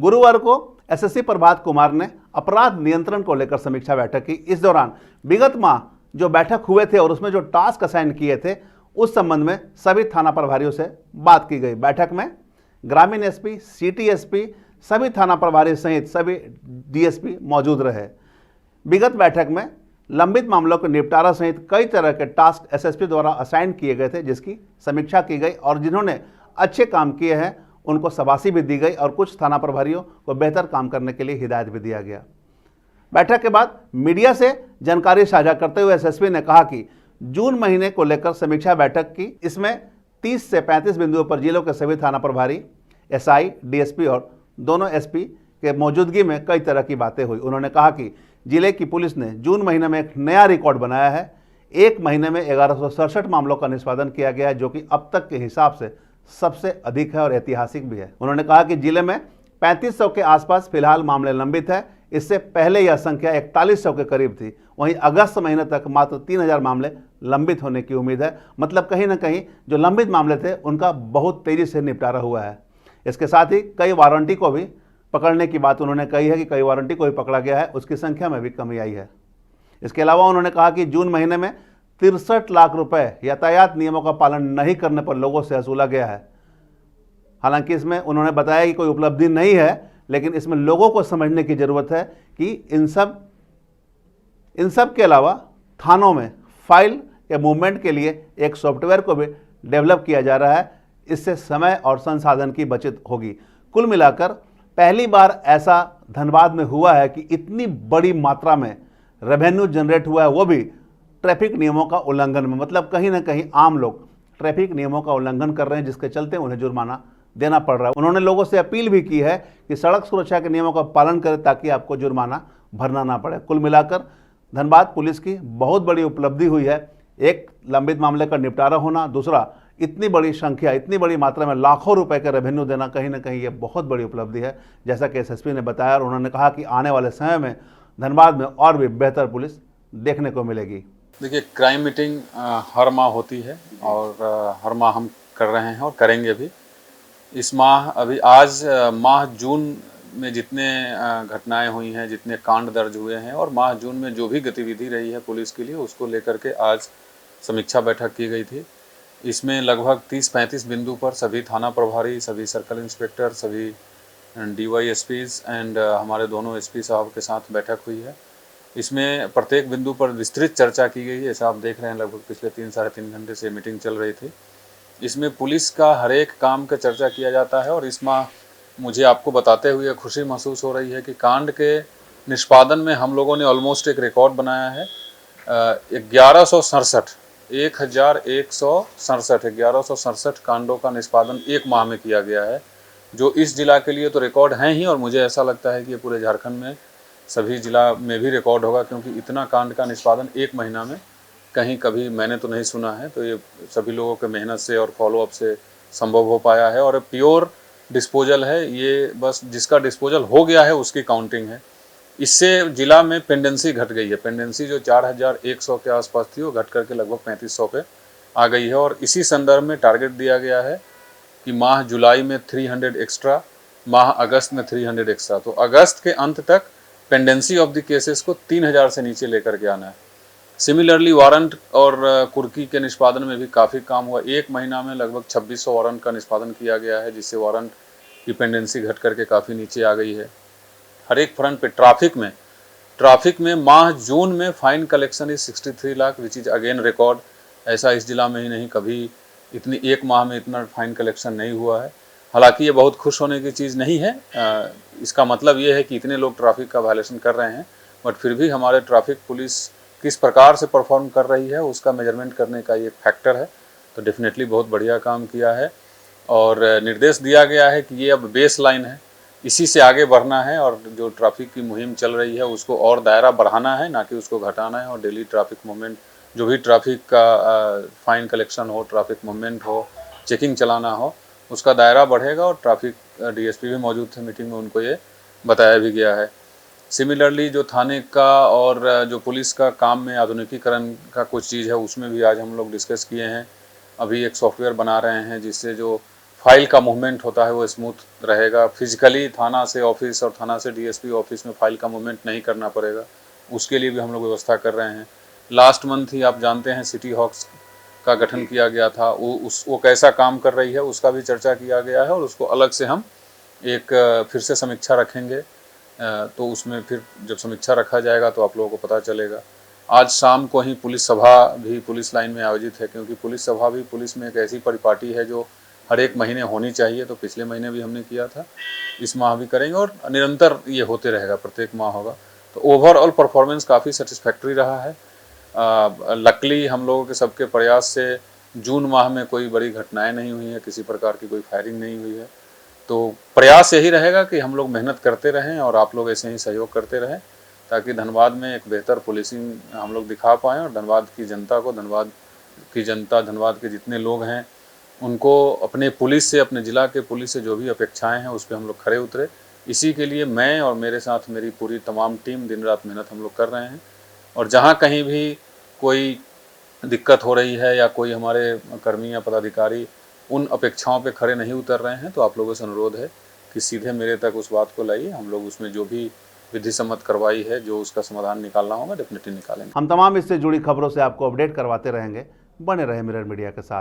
गुरुवार को एसएसपी प्रभात कुमार ने अपराध नियंत्रण को लेकर समीक्षा बैठक की। इस दौरान विगत माह जो बैठक हुए थे और उसमें जो टास्क असाइन किए थे उस संबंध में सभी थाना प्रभारियों से बात की गई। बैठक में ग्रामीण एसपी, सिटी एसपी, सभी थाना प्रभारी सहित सभी डीएसपी मौजूद रहे। विगत बैठक में लंबित मामलों के निपटारा सहित कई तरह के टास्क एसएसपी द्वारा असाइन किए गए थे, जिसकी समीक्षा की गई और जिन्होंने अच्छे काम किए हैं उनको शाबाशी भी दी गई और कुछ थाना प्रभारियों को बेहतर काम करने के लिए हिदायत भी दिया गया। बैठक के बाद मीडिया से जानकारी साझा करते हुए एसएसपी ने कहा कि जून महीने को लेकर समीक्षा बैठक की। इसमें 30 से 35 बिंदुओं पर जिलों के सभी थाना प्रभारी, एसआई, डीएसपी और दोनों एसपी के मौजूदगी में कई तरह की बातें हुई। उन्होंने कहा कि जिले की पुलिस ने जून महीने में एक नया रिकॉर्ड बनाया है। एक महीने में 1167 मामलों का निष्पादन किया गया है, जो कि अब तक के हिसाब से सबसे अधिक है और ऐतिहासिक भी है। उन्होंने कहा कि जिले में 3500 के आसपास फिलहाल मामले लंबित है। इससे पहले यह संख्या 4100 के करीब थी। वहीं अगस्त महीने तक मात्र 3000 मामले लंबित होने की उम्मीद है। मतलब कहीं ना कहीं जो लंबित मामले थे उनका बहुत तेजी से निपटारा हुआ है। इसके साथ ही कई वारंटी को भी पकड़ने की बात उन्होंने कही है कि कई वारंटी को भी पकड़ा गया है, उसकी संख्या में भी कमी आई है। इसके अलावा उन्होंने कहा कि जून महीने में 63 लाख रुपए यातायात नियमों का पालन नहीं करने पर लोगों से वसूला गया है। हालांकि इसमें उन्होंने बताया कि कोई उपलब्धि नहीं है, लेकिन इसमें लोगों को समझने की जरूरत है कि इन सब के अलावा थानों में फाइल के मूवमेंट के लिए एक सॉफ्टवेयर को भी डेवलप किया जा रहा है। इससे समय और संसाधन की बचत होगी। कुल मिलाकर पहली बार ऐसा धनबाद में हुआ है कि इतनी बड़ी मात्रा में रेवेन्यू जनरेट हुआ है, वो भी ट्रैफिक नियमों का उल्लंघन में। मतलब कहीं ना कहीं आम लोग ट्रैफिक नियमों का उल्लंघन कर रहे हैं, जिसके चलते उन्हें जुर्माना देना पड़ रहा है। उन्होंने लोगों से अपील भी की है कि सड़क सुरक्षा के नियमों का पालन करें ताकि आपको जुर्माना भरना ना पड़े। कुल मिलाकर धनबाद पुलिस की बहुत बड़ी उपलब्धि हुई है। एक, लंबित मामले का निपटारा होना, दूसरा इतनी बड़ी संख्या, इतनी बड़ी मात्रा में लाखों रुपए का रेवेन्यू देना, कहीं ना कहीं ये बहुत बड़ी उपलब्धि है, जैसा कि एसएसपी ने बताया। और उन्होंने कहा कि आने वाले समय में धनबाद में और भी बेहतर पुलिस देखने को मिलेगी। देखिए, क्राइम मीटिंग हर माह होती है और हर माह हम कर रहे हैं और करेंगे भी। इस माह अभी आज माह जून में जितने घटनाएं हुई हैं, जितने कांड दर्ज हुए हैं और माह जून में जो भी गतिविधि रही है पुलिस के लिए, उसको लेकर के आज समीक्षा बैठक की गई थी। इसमें लगभग 30-35 बिंदु पर सभी थाना प्रभारी, सभी सर्कल इंस्पेक्टर, सभी डीवाईएसपीज एंड हमारे दोनों एसपी साहब के साथ बैठक हुई है। इसमें प्रत्येक बिंदु पर विस्तृत चर्चा की गई है। जैसा आप देख रहे हैं, लगभग पिछले 3-3.5 घंटे से मीटिंग चल रही थी। इसमें पुलिस का हर एक काम का चर्चा किया जाता है और इस माह मुझे आपको बताते हुए खुशी महसूस हो रही है कि कांड के निष्पादन में हम लोगों ने ऑलमोस्ट एक रिकॉर्ड बनाया है। 1167 कांडों का निष्पादन एक माह में किया गया है, जो इस जिला के लिए तो रिकॉर्ड हैं ही और मुझे ऐसा लगता है कि ये पूरे झारखंड में सभी जिला में भी रिकॉर्ड होगा, क्योंकि इतना कांड का निष्पादन एक महीना में कहीं कभी मैंने तो नहीं सुना है। तो ये सभी लोगों के मेहनत से और फॉलोअप से संभव हो पाया है और प्योर डिस्पोजल है ये। बस जिसका डिस्पोजल हो गया है उसकी काउंटिंग है। इससे जिला में पेंडेंसी घट गई है। पेंडेंसी जो 4100 के आसपास थी वो घट करके लगभग 3500 पे आ गई है और इसी संदर्भ में टारगेट दिया गया है कि माह जुलाई में 300 एक्स्ट्रा, माह अगस्त में 300 एक्स्ट्रा। तो अगस्त के अंत तक पेंडेंसी ऑफ द केसेस को 3000 से नीचे लेकर के आना है। सिमिलरली वारंट और कुर्की के निष्पादन में भी काफ़ी काम हुआ। एक महीना में लगभग 2600 वारंट का निष्पादन किया गया है, जिससे वारंट की पेंडेंसी घट करके काफ़ी नीचे आ गई है। हर एक फ्रंट पे ट्रैफिक में माह जून में fine collection is 63 lakh, which is again record. ऐसा इस जिला में ही नहीं, कभी इतनी एक माह में इतना फाइन कलेक्शन नहीं हुआ है। हालांकि ये बहुत खुश होने की चीज़ नहीं है। इसका मतलब ये है कि इतने लोग ट्रैफिक का वायलेशन कर रहे हैं, बट फिर भी हमारे ट्रैफिक पुलिस किस प्रकार से परफॉर्म कर रही है उसका मेजरमेंट करने का ये फैक्टर है। तो डेफिनेटली बहुत बढ़िया काम किया है और निर्देश दिया गया है कि ये अब बेस लाइन है, इसी से आगे बढ़ना है और जो ट्रैफिक की मुहिम चल रही है उसको और दायरा बढ़ाना है, ना कि उसको घटाना है। और डेली ट्रैफिक मूवमेंट, जो भी ट्रैफिक का फाइन कलेक्शन हो, ट्रैफिक मूवमेंट हो, चेकिंग चलाना हो, उसका दायरा बढ़ेगा। और ट्रैफिक डीएसपी भी मौजूद थे मीटिंग में, उनको ये बताया भी गया है। सिमिलरली जो थाने का और जो पुलिस का काम में आधुनिकीकरण का कुछ चीज़ है, उसमें भी आज हम लोग डिस्कस किए हैं। अभी एक सॉफ्टवेयर बना रहे हैं जिससे जो फाइल का मूवमेंट होता है वो स्मूथ रहेगा। फिजिकली थाना से ऑफिस और थाना से डीएसपी ऑफिस में फाइल का मूवमेंट नहीं करना पड़ेगा, उसके लिए भी हम लोग व्यवस्था कर रहे हैं। लास्ट मंथ ही आप जानते हैं सिटी हॉक्स का गठन किया गया था, वो कैसा काम कर रही है उसका भी चर्चा किया गया है और उसको अलग से हम एक फिर से समीक्षा रखेंगे। तो उसमें फिर जब समीक्षा रखा जाएगा तो आप लोगों को पता चलेगा। आज शाम को ही पुलिस सभा भी पुलिस लाइन में आयोजित है, क्योंकि पुलिस सभा भी पुलिस में एक ऐसी परिपाटी है जो हर एक महीने होनी चाहिए। तो पिछले महीने भी हमने किया था, इस माह भी करेंगे और निरंतर ये होते रहेगा, प्रत्येक माह होगा। तो ओवरऑल परफॉर्मेंस काफ़ी सेटिस्फैक्ट्री रहा है। लकली हम लोगों के सबके प्रयास से जून माह में कोई बड़ी घटनाएं नहीं हुई है, किसी प्रकार की कोई फायरिंग नहीं हुई है। तो प्रयास यही रहेगा कि हम लोग मेहनत करते रहें और आप लोग ऐसे ही सहयोग करते रहें, ताकि धनबाद में एक बेहतर पुलिसिंग हम लोग दिखा पाएँ और धनबाद की जनता को, धनबाद के जितने लोग हैं उनको अपने पुलिस से, अपने ज़िला के पुलिस से जो भी अपेक्षाएं हैं उस पर हम लोग खरे उतरे। इसी के लिए मैं और मेरे साथ मेरी पूरी तमाम टीम दिन रात मेहनत हम लोग कर रहे हैं। और जहाँ कहीं भी कोई दिक्कत हो रही है या कोई हमारे कर्मी या पदाधिकारी उन अपेक्षाओं पे खरे नहीं उतर रहे हैं, तो आप लोगों से अनुरोध है कि सीधे मेरे तक उस बात को लाइए। हम लोग उसमें जो भी विधि सम्मत कार्रवाई है, जो उसका समाधान निकालना होगा, डेफिनेटली निकालेंगे। हम तमाम इससे जुड़ी खबरों से आपको अपडेट करवाते रहेंगे। बने रहे मिरर मीडिया के साथ।